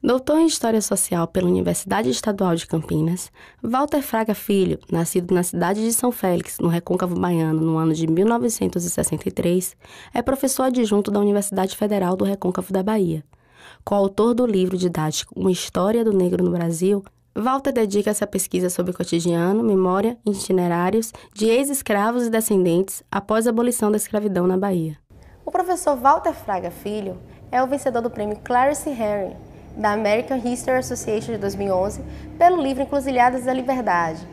Doutor em História Social pela Universidade Estadual de Campinas, Walter Fraga Filho, nascido na cidade de São Félix, no Recôncavo Baiano, no ano de 1963, é professor adjunto da Universidade Federal do Recôncavo da Bahia. Coautor do livro didático Uma História do Negro no Brasil, Walter dedica essa pesquisa sobre o cotidiano, memória e itinerários de ex-escravos e descendentes após a abolição da escravidão na Bahia. O professor Walter Fraga Filho é o vencedor do prêmio Clarence Henry, da American History Association de 2011, pelo livro Encruzilhadas da Liberdade,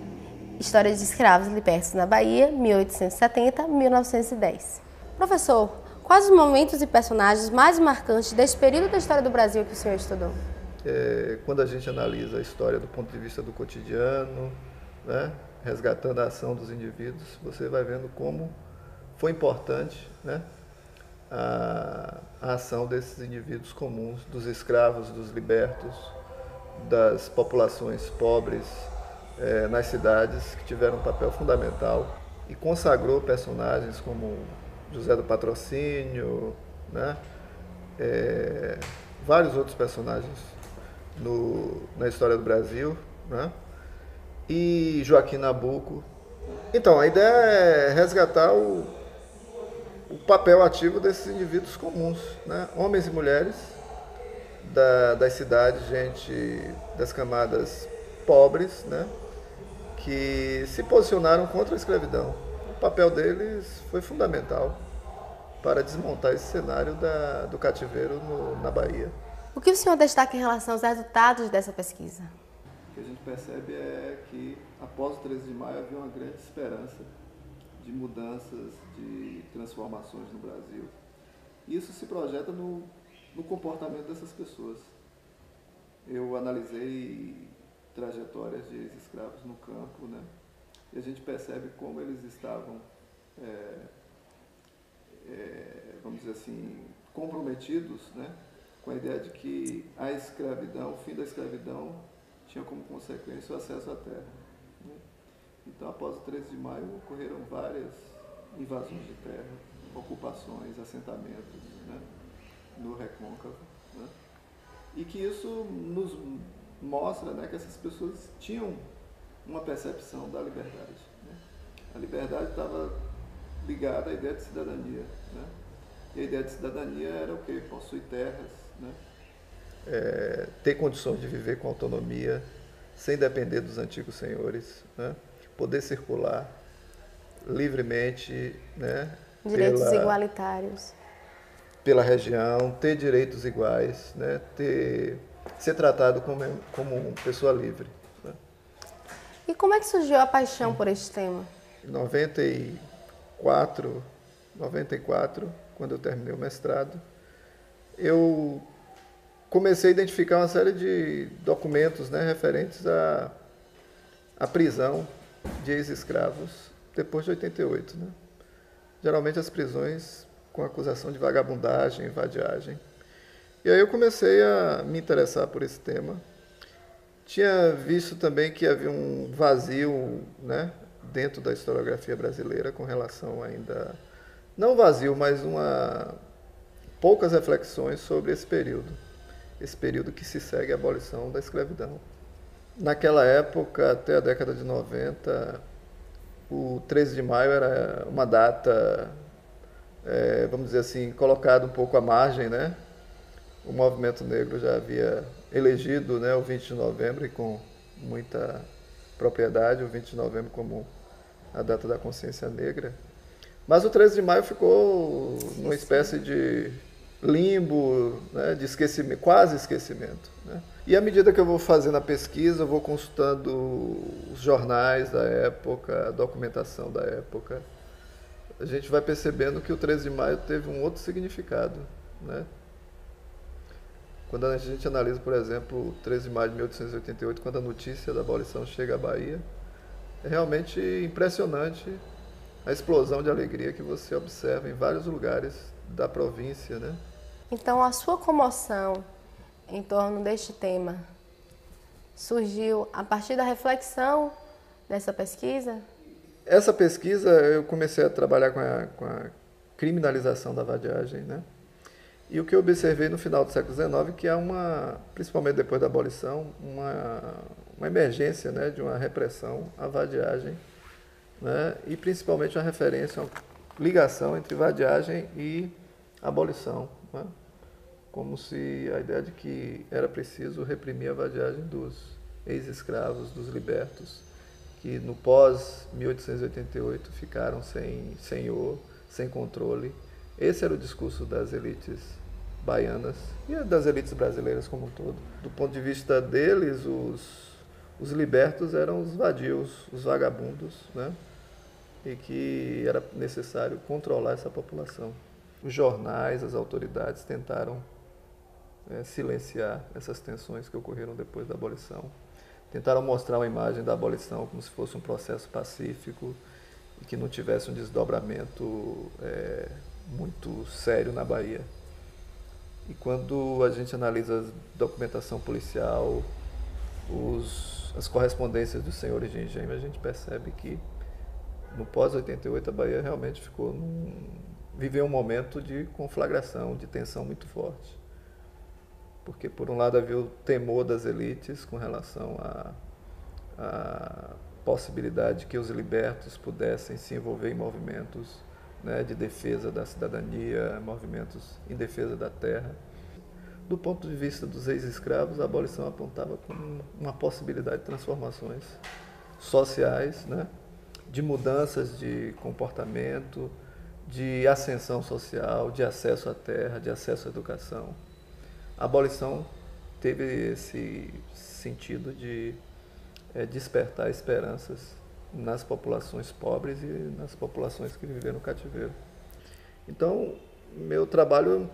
História de Escravos Libertos na Bahia, 1870-1910. Professor, quais os momentos e personagens mais marcantes deste período da história do Brasil que o senhor estudou? Quando a gente analisa a história do ponto de vista do cotidiano, né, resgatando a ação dos indivíduos, você vai vendo como foi importante, né, a ação desses indivíduos comuns, dos escravos, dos libertos, das populações pobres nas cidades, que tiveram um papel fundamental e consagrou personagens como José do Patrocínio, né? Vários outros personagens na história do Brasil, né? E Joaquim Nabuco. Então, a ideia é resgatar o papel ativo desses indivíduos comuns, né? Homens e mulheres das cidades, gente das camadas pobres, né? Que se posicionaram contra a escravidão. O papel deles foi fundamental para desmontar esse cenário do cativeiro na Bahia. O que o senhor destaca em relação aos resultados dessa pesquisa? O que a gente percebe é que após o 13 de maio havia uma grande esperança de mudanças, de transformações no Brasil. Isso se projeta no comportamento dessas pessoas. Eu analisei trajetórias de ex-escravos no campo, né? E a gente percebe como eles estavam, vamos dizer assim, comprometidos, né, com a ideia de que a escravidão, o fim da escravidão, tinha como consequência o acesso à terra, né? Então, após o 13 de maio, ocorreram várias invasões de terra, ocupações, assentamentos, né, no Recôncavo, né? E que isso nos mostra, né, que essas pessoas tinham uma percepção da liberdade, né? A liberdade estava ligada à ideia de cidadania, né? E a ideia de cidadania era o quê? Possuir terras, né? Ter condições de viver com autonomia, sem depender dos antigos senhores, né? Poder circular livremente, né? Direitos igualitários. Pela região, ter direitos iguais, né? Ser tratado como uma pessoa livre, né? E como é que surgiu a paixão por este tema? Em 94, quando eu terminei o mestrado, eu comecei a identificar uma série de documentos, né, referentes à prisão de ex-escravos depois de 88. Né? Geralmente as prisões com acusação de vagabundagem, vadiagem. E aí eu comecei a me interessar por esse tema. Tinha visto também que havia um vazio, né, dentro da historiografia brasileira com relação ainda, não vazio, mas poucas reflexões sobre esse período que se segue à abolição da escravidão. Naquela época, até a década de 90, o 13 de maio era uma data, vamos dizer assim, colocada um pouco à margem, né? O movimento negro já havia elegido, né, o 20 de novembro, e com muita propriedade, o 20 de novembro como a data da consciência negra. Mas o 13 de maio ficou numa espécie de limbo, né, de esquecimento, quase esquecimento, né? E à medida que eu vou fazendo a pesquisa, eu vou consultando os jornais da época, a documentação da época, a gente vai percebendo que o 13 de maio teve um outro significado, né? Quando a gente analisa, por exemplo, o 13 de maio de 1888, quando a notícia da abolição chega à Bahia, é realmente impressionante a explosão de alegria que você observa em vários lugares da província, né? Então, a sua comoção em torno deste tema surgiu a partir da reflexão dessa pesquisa? Essa pesquisa, eu comecei a trabalhar com a criminalização da vadiagem, né? E o que eu observei no final do século XIX, que há principalmente depois da abolição, uma emergência, né, de uma repressão à vadiagem, né, e principalmente uma referência, uma ligação entre vadiagem e abolição, né, como se a ideia de que era preciso reprimir a vadiagem dos ex-escravos, dos libertos, que no pós-1888 ficaram sem senhor, sem controle. Esse era o discurso das elites baianas e das elites brasileiras como um todo. Do ponto de vista deles, os libertos eram os vadios, os vagabundos, né? E que era necessário controlar essa população. Os jornais, as autoridades tentaram silenciar essas tensões que ocorreram depois da abolição. Tentaram mostrar uma imagem da abolição como se fosse um processo pacífico e que não tivesse um desdobramento muito sério na Bahia. E quando a gente analisa a documentação policial, as correspondências dos senhores de engenho, a gente percebe que no pós-88 a Bahia realmente viveu um momento de conflagração, de tensão muito forte. Porque, por um lado, havia o temor das elites com relação à possibilidade de que os libertos pudessem se envolver em movimentos, né, de defesa da cidadania, movimentos em defesa da terra. Do ponto de vista dos ex-escravos, a abolição apontava como uma possibilidade de transformações sociais, né, de mudanças de comportamento, de ascensão social, de acesso à terra, de acesso à educação. A abolição teve esse sentido de despertar esperanças nas populações pobres e nas populações que viveram no cativeiro. Então, meu trabalho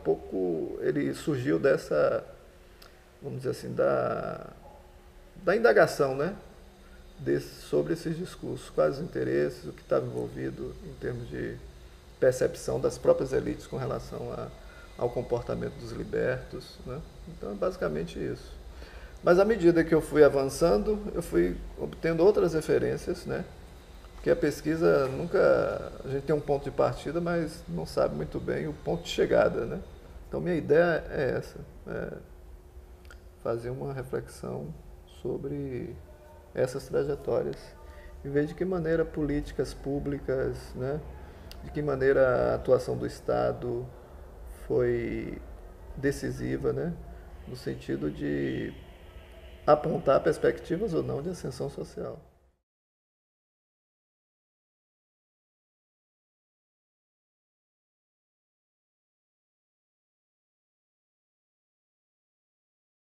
ele surgiu dessa, vamos dizer assim, da indagação, né, sobre esses discursos, quais os interesses, o que estava envolvido em termos de percepção das próprias elites com relação ao comportamento dos libertos, né? Então é basicamente isso. Mas à medida que eu fui avançando, eu fui obtendo outras referências, né? Porque a pesquisa a gente tem um ponto de partida, mas não sabe muito bem o ponto de chegada, né? Então minha ideia é essa, fazer uma reflexão sobre essas trajetórias e ver de que maneira políticas públicas, né? De que maneira a atuação do Estado foi decisiva, né, no sentido de apontar perspectivas ou não de ascensão social.